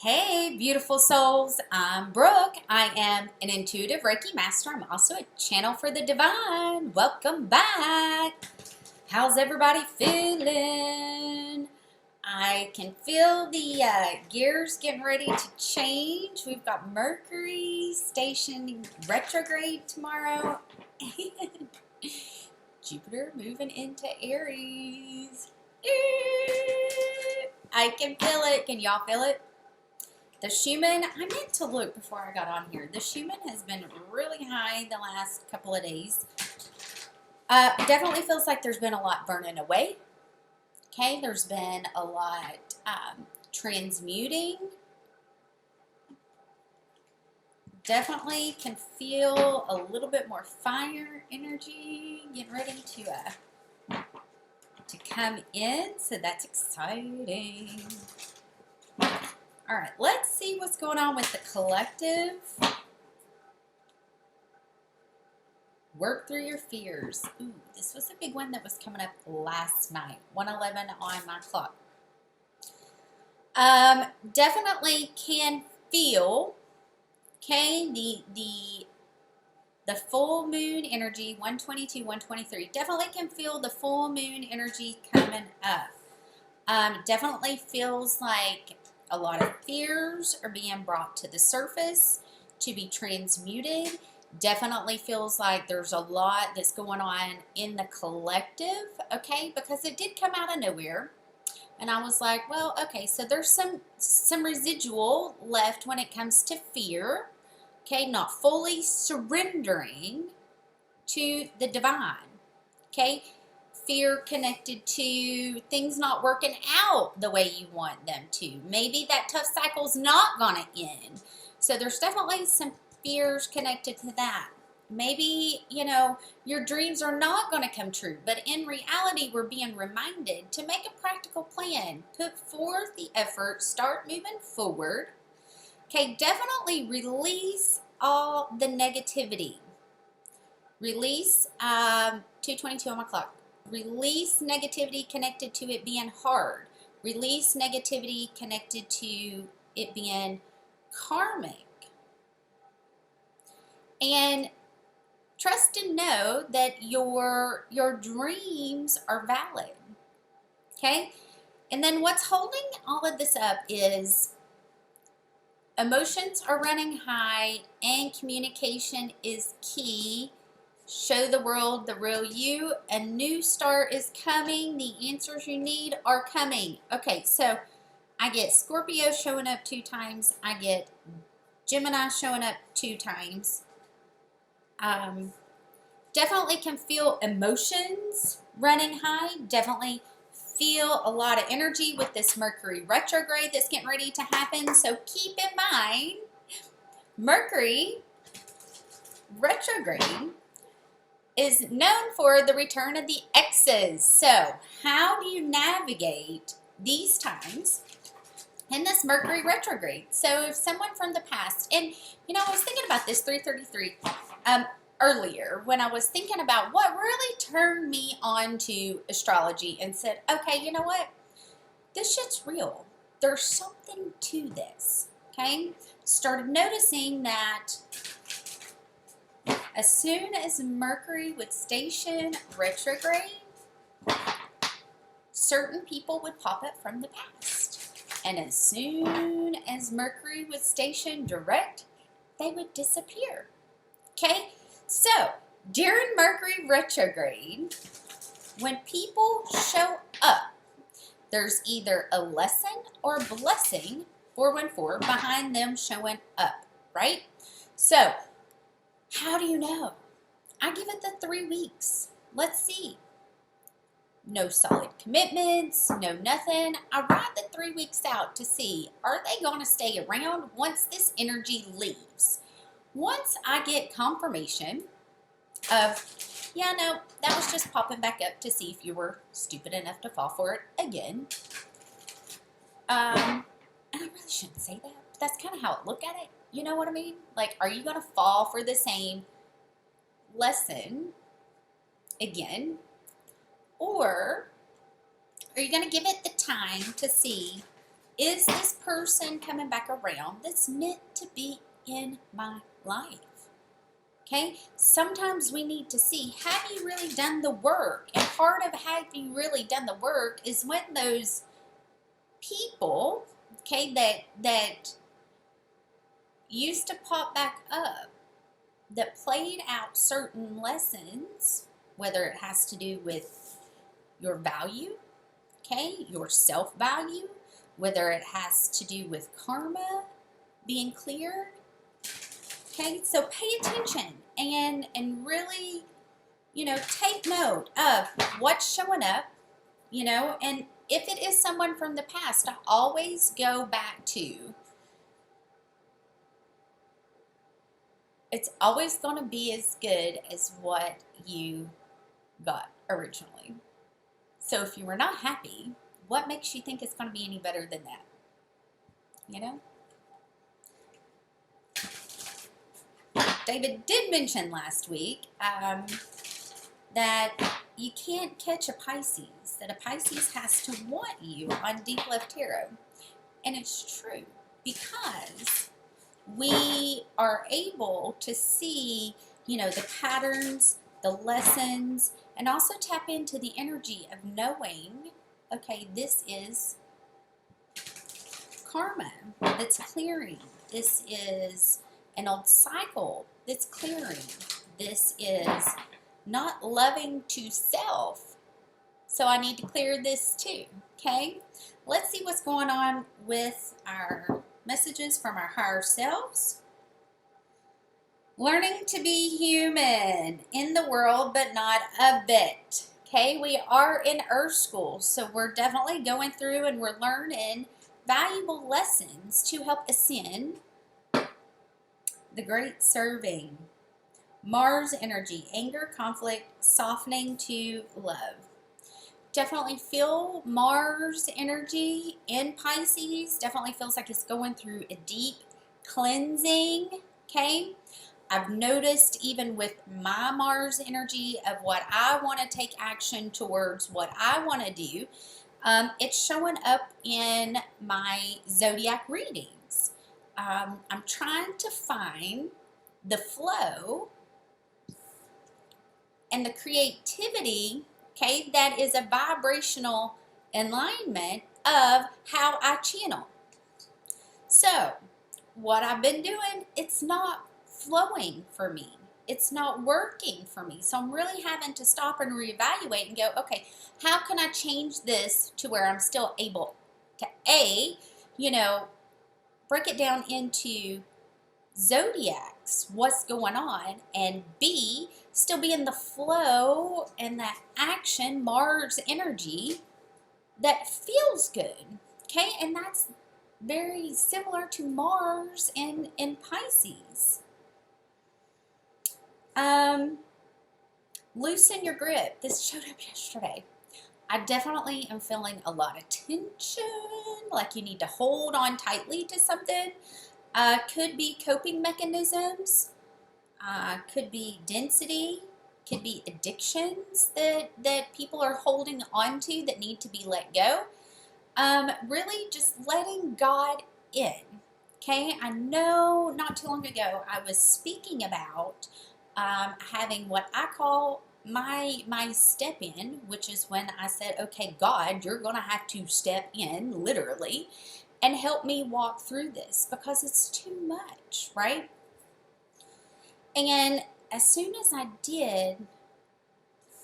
Hey, beautiful souls. I'm Brooke. I am an intuitive Reiki master. I'm also a channel for the divine. Welcome back. How's everybody feeling? I can feel the gears getting ready to change. We've got Mercury stationing retrograde tomorrow. And Jupiter moving into Aries. I can feel it. Can y'all feel it? The Schumann, I meant to look before I got on here. The Schumann has been really high the last couple of days. Definitely feels like there's been a lot burning away. Okay, there's been a lot transmuting. Definitely can feel a little bit more fire energy getting ready to come in. So that's exciting. All right, let's see what's going on with the collective. Work through your fears. Ooh, this was a big one that was coming up last night, 1:11 on my clock. Definitely can feel, okay, the full moon energy, 122, 123. Definitely can feel the full moon energy coming up. Definitely feels like a lot of fears are being brought to the surface to be transmuted. Definitely feels like there's a lot that's going on in the collective, okay, because it did come out of nowhere. And I was like, well, okay, so there's some residual left when it comes to fear, okay, not fully surrendering to the divine, okay. Fear connected to things not working out the way you want them to. Maybe that tough cycle's not going to end. So there's definitely some fears connected to that. Maybe, you know, your dreams are not going to come true. But in reality, we're being reminded to make a practical plan. Put forth the effort. Start moving forward. Okay, definitely release all the negativity. Release 2:22 on my clock. Release negativity connected to it being hard. Release negativity connected to it being karmic. And trust and know that your dreams are valid. Okay? And then what's holding all of this up is emotions are running high and communication is key. Show the world the real you. A new start is coming. The answers you need are coming. Okay, so I get Scorpio showing up 2 times. I get Gemini showing up 2 times. Definitely can feel emotions running high. Definitely feel a lot of energy with this Mercury retrograde that's getting ready to happen. So keep in mind, Mercury retrograde is known for the return of the exes. So how do you navigate these times in this Mercury retrograde? So if someone from the past, and you know, I was thinking about this 333 earlier when I was thinking about what really turned me on to astrology and said, okay, you know what? This shit's real. There's something to this, okay? Started noticing that as soon as Mercury would station retrograde, certain people would pop up from the past. And as soon as Mercury would station direct, they would disappear. Okay? So, during Mercury retrograde, when people show up, there's either a lesson or blessing, 414, behind them showing up, right? So, how do you know? I give it the 3 weeks. Let's see. No solid commitments, no nothing. I ride the 3 weeks out to see, are they going to stay around once this energy leaves? Once I get confirmation of, yeah, no, that was just popping back up to see if you were stupid enough to fall for it again. And I really shouldn't say that, but that's kind of how I look at it. You know what I mean? Like, are you going to fall for the same lesson again? Or are you going to give it the time to see is this person coming back around that's meant to be in my life? Okay, sometimes we need to see, have you really done the work? And part of have you really done the work is when those people, okay, that used to pop back up, that played out certain lessons, whether it has to do with your value, okay, your self-value, whether it has to do with karma being cleared. Okay, so pay attention and really, you know, take note of what's showing up, you know, and if it is someone from the past, I always go back to, it's always going to be as good as what you got originally. So if you were not happy, what makes you think it's going to be any better than that? You know? David did mention last week that you can't catch a Pisces, that a Pisces has to want you on Deep Left Tarot. And it's true, because we are able to see, you know, the patterns, the lessons, and also tap into the energy of knowing, okay, this is karma that's clearing. This is an old cycle that's clearing. This is not loving to self. So I need to clear this too, okay? Let's see what's going on with our messages from our higher selves. Learning to be human in the world, but not of it. Okay, we are in Earth School, so we're definitely going through and we're learning valuable lessons to help ascend the great serving. Mars energy, anger, conflict, softening to love. Definitely feel Mars energy in Pisces. Definitely feels like it's going through a deep cleansing, okay? I've noticed even with my Mars energy of what I want to take action towards, what I want to do, it's showing up in my zodiac readings. I'm trying to find the flow and the creativity, okay, that is a vibrational alignment of how I channel. So, what I've been doing, it's not flowing for me. It's not working for me. So I'm really having to stop and reevaluate and go, okay, how can I change this to where I'm still able to A, you know, break it down into zodiacs, what's going on, and B, still be in the flow and that action, Mars energy that feels good, okay? And that's very similar to Mars in Pisces. Loosen your grip. This showed up yesterday. I definitely am feeling a lot of tension, like you need to hold on tightly to something. Could be coping mechanisms, could be density, could be addictions that people are holding on to that need to be let go. Really just letting God in, okay? I know not too long ago I was speaking about having what I call my step in, which is when I said, okay, God, you're going to have to step in, literally, and help me walk through this because it's too much, right? And as soon as I did,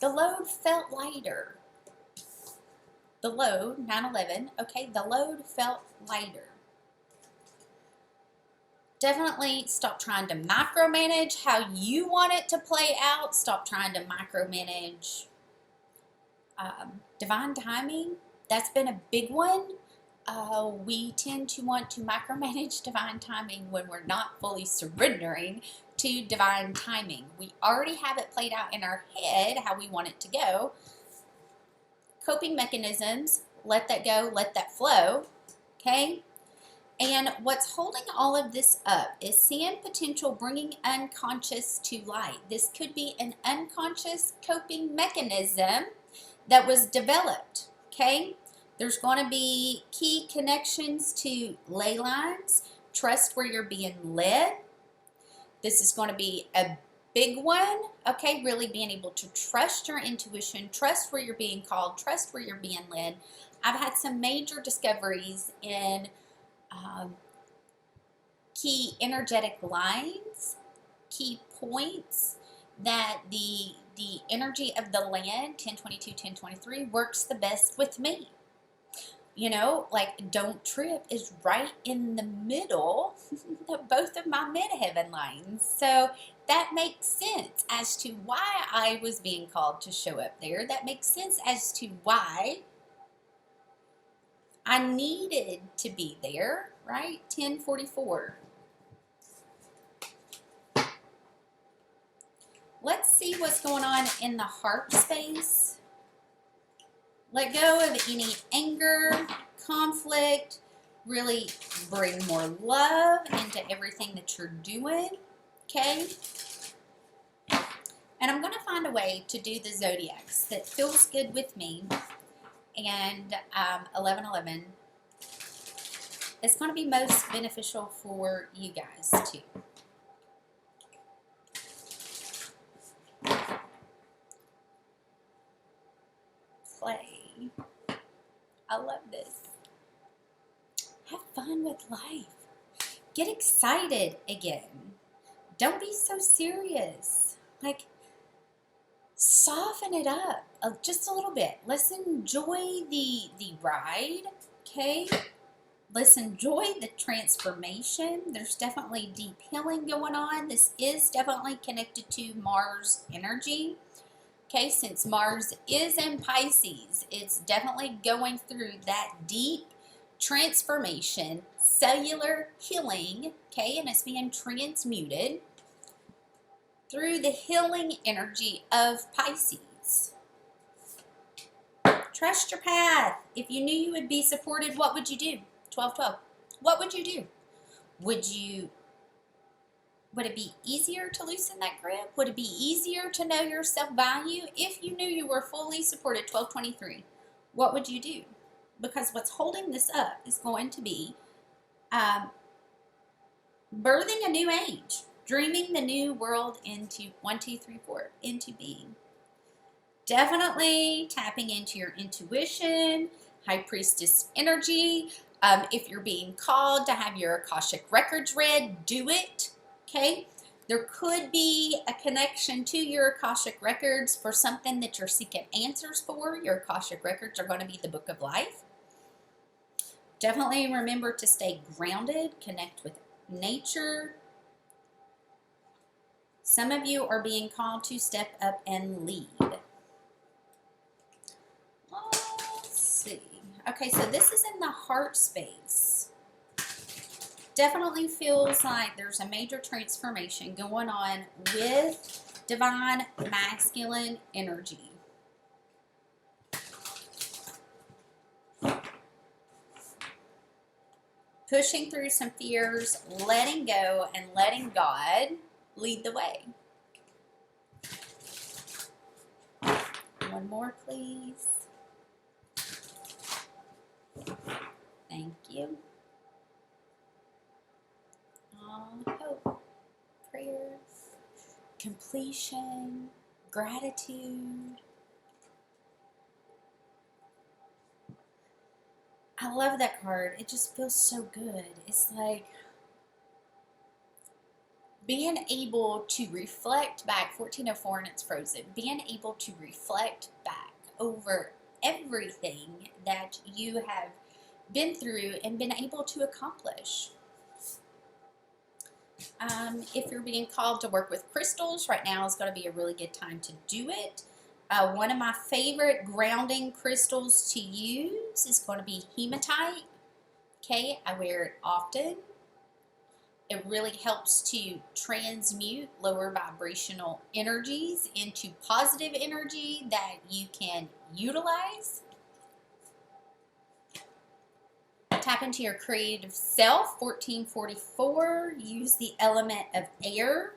the load felt lighter. The load, 9/11, okay, the load felt lighter. Definitely stop trying to micromanage how you want it to play out. Stop trying to micromanage divine timing. That's been a big one. We tend to want to micromanage divine timing when we're not fully surrendering to divine timing. We already have it played out in our head how we want it to go. Coping mechanisms, let that go, let that flow, okay? And what's holding all of this up is seeing potential bringing unconscious to light. This could be an unconscious coping mechanism that was developed, okay? There's going to be key connections to ley lines. Trust where you're being led. This is going to be a big one, okay? Really being able to trust your intuition, trust where you're being called, trust where you're being led. I've had some major discoveries in key energetic lines, key points that the energy of the land, 1022, 1023, works the best with me. You know, like don't trip is right in the middle of both of my midheaven lines. So that makes sense as to why I was being called to show up there. That makes sense as to why I needed to be there, right? 1044. Let's see what's going on in the heart space. Let go of any anger, conflict, really bring more love into everything that you're doing, okay? And I'm going to find a way to do the zodiacs that feels good with me. And 1111 is going to be most beneficial for you guys too. Play. I love this. Have fun with life. Get excited again. Don't be so serious. Like, soften it up just a little bit. Let's enjoy the ride, okay? Let's enjoy the transformation. There's definitely deep healing going on. This is definitely connected to Mars energy. Okay, since Mars is in Pisces, it's definitely going through that deep transformation, cellular healing, okay, and it's being transmuted through the healing energy of Pisces. Trust your path. If you knew you would be supported, what would you do? 1212. What would you do? Would it be easier to loosen that grip? Would it be easier to know your self-value if you knew you were fully supported? 1223. What would you do? Because what's holding this up is going to be birthing a new age, dreaming the new world into 1, 2, 3, 4, into being. Definitely tapping into your intuition, High Priestess energy. If you're being called to have your Akashic records read, do it. Okay, there could be a connection to your Akashic records for something that you're seeking answers for. Your Akashic records are going to be the book of life. Definitely remember to stay grounded, connect with nature. Some of you are being called to step up and lead. Let's see. Okay, so this is in the heart space. Definitely feels like there's a major transformation going on with divine masculine energy. Pushing through some fears, letting go, and letting God lead the way. One more, please. Thank you. Hope, prayer, completion, gratitude. I love that card. It just feels so good. It's like being able to reflect back, 1404 and it's frozen, being able to reflect back over everything that you have been through and been able to accomplish. If you're being called to work with crystals, right now is going to be a really good time to do it. One of my favorite grounding crystals to use is going to be hematite. Okay, I wear it often. It really helps to transmute lower vibrational energies into positive energy that you can utilize. Tap into your creative self, 1444. Use the element of air.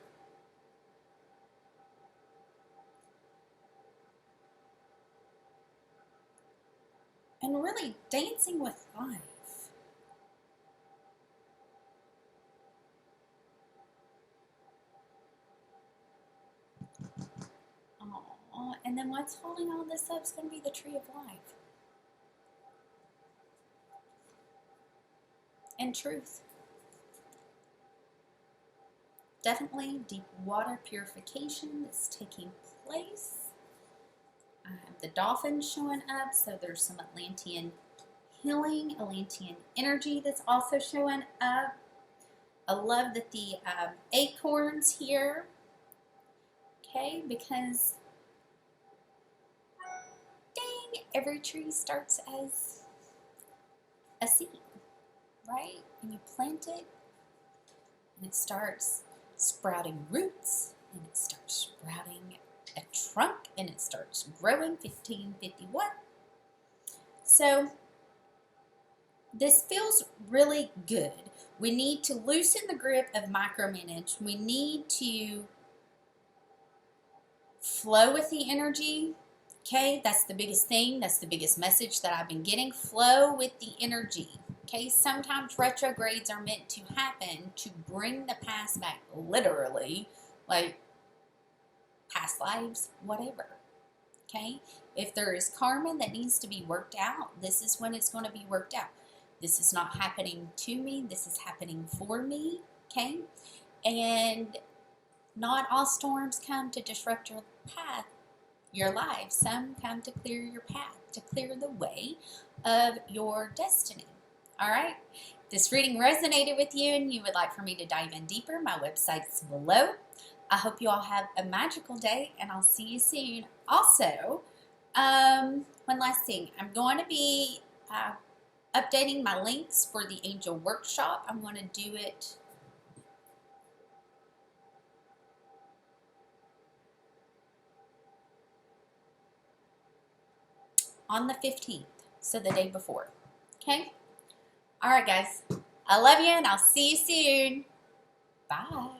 and really dancing with life. Aww. And then what's holding all this up is going to be the tree of life. And truth. Definitely deep water purification that's taking place. The dolphins showing up, so there's some Atlantean healing, Atlantean energy that's also showing up. I love that the acorns here, okay, because dang, every tree starts as a seed, right? And you plant it, and it starts sprouting roots, and it starts sprouting a trunk, and it starts growing. 1551. So this feels really good. We need to loosen the grip of micromanage. We need to flow with the energy. Okay, that's the biggest thing. That's the biggest message that I've been getting. Flow with the energy. Okay, sometimes retrogrades are meant to happen to bring the past back, literally, like past lives, whatever. Okay, if there is karma that needs to be worked out, this is when it's going to be worked out. This is not happening to me. This is happening for me. Okay, and not all storms come to disrupt your path, your life. Some come to clear your path, to clear the way of your destiny. All right. If this reading resonated with you and you would like for me to dive in deeper, my website's below. I hope you all have a magical day, and I'll see you soon. Also, one last thing. I'm going to be updating my links for the Angel Workshop. I'm going to do it on the 15th, so the day before. Okay? All right, guys. I love you, and I'll see you soon. Bye.